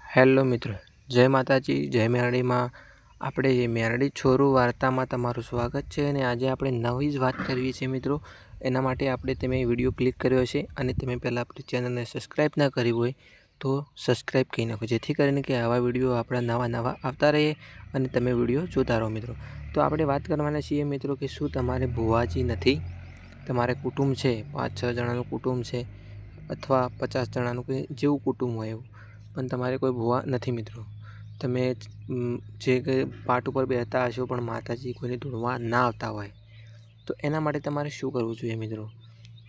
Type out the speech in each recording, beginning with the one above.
Hello મિત્રો, જય માતાજી, જય મેરડી માં। આપણે મેરડી છોરું વાર્તામાં તમારું સ્વાગત છે અને આજે આપણે નવી જ વાત કરવી છે મિત્રો। એના માટે આપણે તમે વિડીયો ક્લિક કર્યો છે અને તમે પહેલાં આપણી ચેનલને સબસ્ક્રાઈબ ના કરી હોય તો સબસ્ક્રાઈબ કરી નાખો, જેથી કરીને કે આવા વિડીયો આપણા નવા આવતા રહે અને તમે વિડીયો જોતા રહો મિત્રો। તો આપણે વાત કરવાના છીએ મિત્રો કે શું તમારે ભુવાજી નથી, તમારે કુટુંબ છે, 5-6 જણાનું કુટુંબ છે અથવા 50 જણાનું કે જેવું કુટુંબ હોય એવું, પણ તમારે કોઈ ભુવા નથી મિત્રો। તમે જે કંઈ પાઠ ઉપર બેસતા હશો પણ માતાજી કોઈને ધૂળવા ના આવતા હોય તો એના માટે તમારે શું કરવું જોઈએ મિત્રો?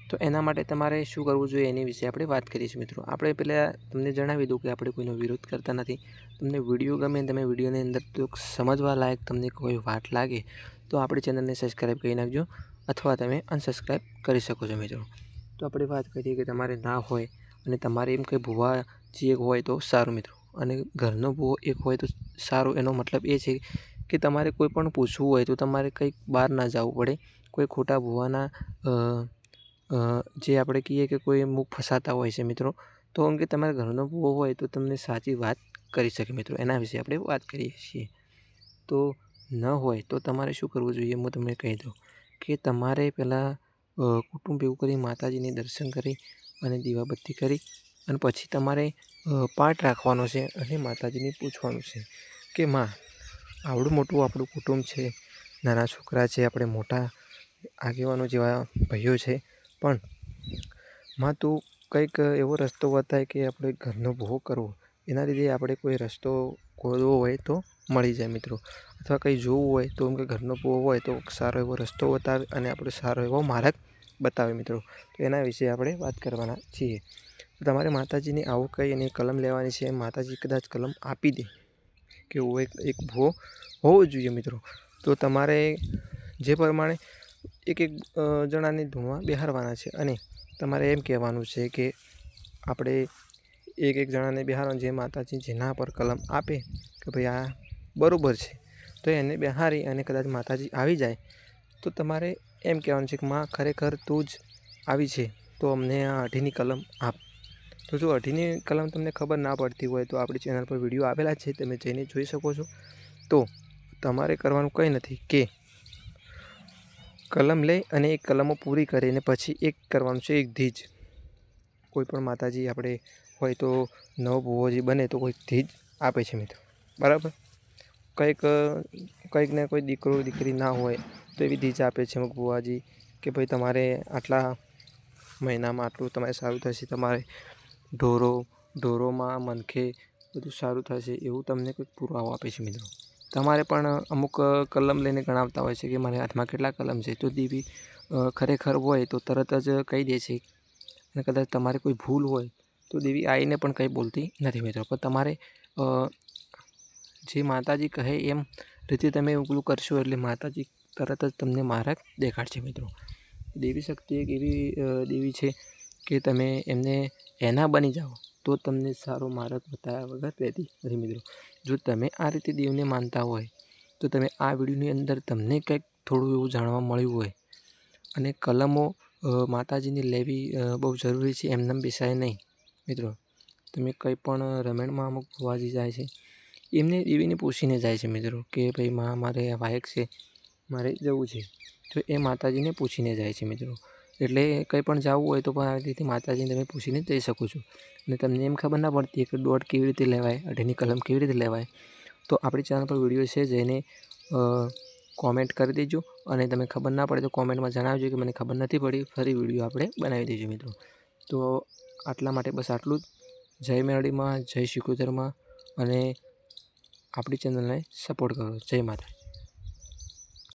તો એના માટે તમારે શું કરવું જોઈએ એની વિશે આપણે વાત કરીશું મિત્રો। આપણે પહેલાં તમને જણાવી દઉં કે આપણે કોઈનો વિરોધ કરતા નથી। તમને વિડીયો ગમે, તમે વિડીયોની અંદર તો સમજવા લાયક તમને કોઈ વાત લાગે તો આપણી ચેનલને સબસ્ક્રાઈબ કરી નાખજો અથવા તમે અનસબસ્ક્રાઈબ કરી શકો છો મિત્રો। તો આપણે વાત કરીએ કે તમારે ના હોય અને તમારે એમ કંઈ ભુવાજી એક હોય તો સારું મિત્રો, અને ઘરનો ભુવો એક હોય તો સારું। એનો મતલબ એ છે કે તમારે કોઈ પણ પૂછવું હોય તો તમારે કંઈક બહાર ના જવું પડે, કોઈ ખોટા ભુવાના જે આપણે કહીએ કે કોઈ મુખ ફસાતા હોય છે મિત્રો, તો અંગે તમારા ઘરનો ભુવો હોય તો તમને સાચી વાત કરી શકે મિત્રો। એના વિશે આપણે વાત કરીએ છીએ। તો ન હોય તો તમારે શું કરવું જોઈએ હું તમને કહી દઉં કે તમારે પહેલાં કુટુંબ ભેગું કરી માતાજીને દર્શન કરી અને દીવાબત્તી કરી અને પછી તમારે પાઠ રાખવાનો છે અને માતાજીને પૂછવાનું છે કે માં, આવડું મોટું આપણું કુટુંબ છે, નાના છોકરા છે, આપણે મોટા આગેવાનો જેવા ભાઈઓ છે, પણ માં તું કંઈક એવો રસ્તો બતાય કે આપણે ઘરનો ભુવો કરવો, એના લીધે આપણે કોઈ રસ્તો ખોલવો હોય તો મળી જાય મિત્રો, અથવા કંઈ જોવું હોય તો કે ઘરનો ભુવો હોય તો સારો એવો રસ્તો બતાવે અને આપણે સારો એવો માર્ગ બતાવે મિત્રો। તો એના વિશે આપણે વાત કરવાના છીએ। તમારે માતાજીને આવું કંઈ અને કલમ લેવાની છે, માતાજી કદાચ કલમ આપી દે કે એક ભુવો હોવો જોઈએ મિત્રો, તો તમારે જે પ્રમાણે એક જણાને ધૂણવા બેહારવાના છે અને તમારે એમ કહેવાનું છે કે આપણે એક જણાને બેહારવાનું, જે માતાજી જેના પર કલમ આપે કે ભાઈ આ બરાબર છે તો એને બેહારી અને કદાચ માતાજી આવી જાય તો તમારે એમ કહેવાનું છે કે માં, ખરેખર તું જ આવી છે તો અમને આ 18ની કલમ આપ। તો જો 18ની કલમ તમને ખબર ના પડતી હોય તો આપણી ચેનલ પર વિડીયો આવેલા છે, તમે જઈને જોઈ શકો છો। તો તમારે કરવાનું કંઈ નથી કે કલમ લઈ અને એક કલમો પૂરી કરીને પછી એક કરવાનું છે, એક ધીજ। કોઈ પણ માતાજી આપણે હોય તો નવો ભુવોજી બને તો કોઈ ધીજ આપે છે મિત્રો, બરાબર। કંઈક ને કોઈ દીકરો દીકરી ના હોય તો એવી ધીજ આપે છે અમુક ભુવાજી કે ભાઈ તમારે આટલા મહિનામાં આટલું તમારે સારું થશે, તમારે ઢોરોમાં મનખે બધું સારું થશે, એવું તમને કંઈક પુરાવો આપે છે મિત્રો। તમારે પણ અમુક કલમ લઈને ગણાવતા હોય છે કે મારા હાથમાં કેટલા કલમ છે, તો દેવી ખરેખર હોય તો તરત જ કહી દે છે, અને કદાચ તમારે કોઈ ભૂલ હોય તો દેવી આવીને પણ કંઈ બોલતી નથી મિત્રો, પણ તમારે જે માતાજી કહે એમ રીતે તમે પેલું કરશો એટલે માતાજી તરત જ તમને માર્ગ દેખાડશે મિત્રો। દેવી શક્તિ એક એવી દેવી છે કે તમે એમને એના બની જાઓ તો તમને સારો માર્ગ બતાવ્યા વગર રહેતી નથી મિત્રો। જો તમે આ રીતે દેવને માનતા હોય તો તમે આ વિડીયોની અંદર તમને કંઈક થોડું એવું જાણવા મળ્યું હોય, અને કલમો માતાજીને લેવી બહુ જરૂરી છે, એમને બેસાય નહીં મિત્રો। તમે કંઈ પણ રમેણમાં અમુક ભુવાજી જાય છે, એમને દેવીને પૂછીને જાય છે મિત્રો કે ભાઈ માં, મારે વાયક છે, મારે જવું છે, તો એ માતાજીને પૂછીને જાય છે મિત્રો। એટલે કંઈ પણ જવું હોય તો પણ આ રીતે માતાજીને તમે પૂછીને જઈ શકો છો। અને તમને એમ ખબર ના પડતી કે દોડ કેવી રીતે લેવાય, 18ની કલમ કેવી રીતે લેવાય, તો આપણી ચેનલ પર વિડીયો છે, જઈને કોમેન્ટ કરી દેજો, અને તમે ખબર ના પડે તો કોમેન્ટમાં જણાવજો કે મને ખબર નથી પડી, ફરી વિડીયો આપણે બનાવી દઈશું મિત્રો। તો આટલા માટે બસ આટલું જ। જય મેરડીમાં, જય શિકોતરમાં, અને આપણી ચેનલને સપોર્ટ કરો। જય માતા।